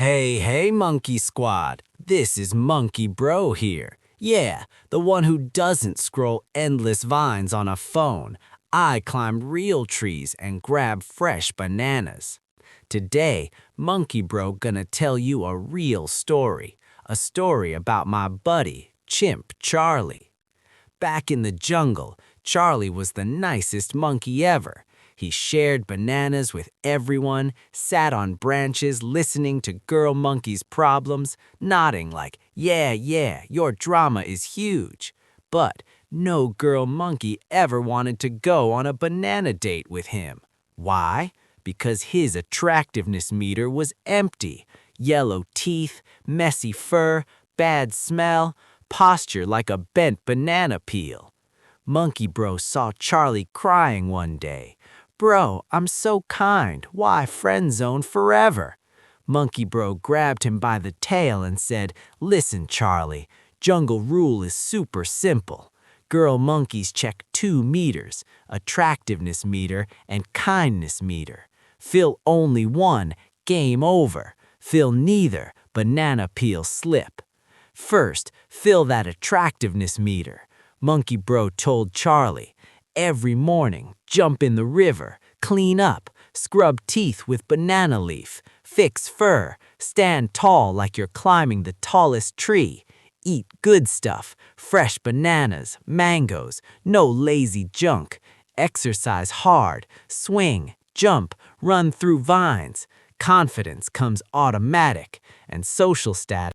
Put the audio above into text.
Hey, Monkey Squad. This is Monkey Bro here. Yeah, the one who doesn't scroll endless vines on a phone. I climb real trees and grab fresh bananas. Today, Monkey Bro gonna tell you a real story. A story about my buddy, Chimp Charlie. Back in the jungle, Charlie was the nicest monkey ever. He shared bananas with everyone, sat on branches listening to girl monkeys' problems, nodding like, yeah, your drama is huge. But no girl monkey ever wanted to go on a banana date with him. Why? Because his attractiveness meter was empty. Yellow teeth, messy fur, bad smell, posture like a bent banana peel. Monkey Bro saw Charlie crying one day. Bro, I'm so kind. Why friend zone forever? Monkey Bro grabbed him by the tail and said, Listen, Charlie, jungle rule is super simple. Girl monkeys check 2 meters, attractiveness meter and kindness meter. Fill only one, game over. Fill neither, banana peel slip. First, fill that attractiveness meter. Monkey Bro told Charlie. Every morning, jump in the river, clean up, scrub teeth with banana leaf, fix fur, stand tall like you're climbing the tallest tree. Eat good stuff, fresh bananas, mangoes, no lazy junk. Exercise hard, swing, jump, run through vines. Confidence comes automatic, and social status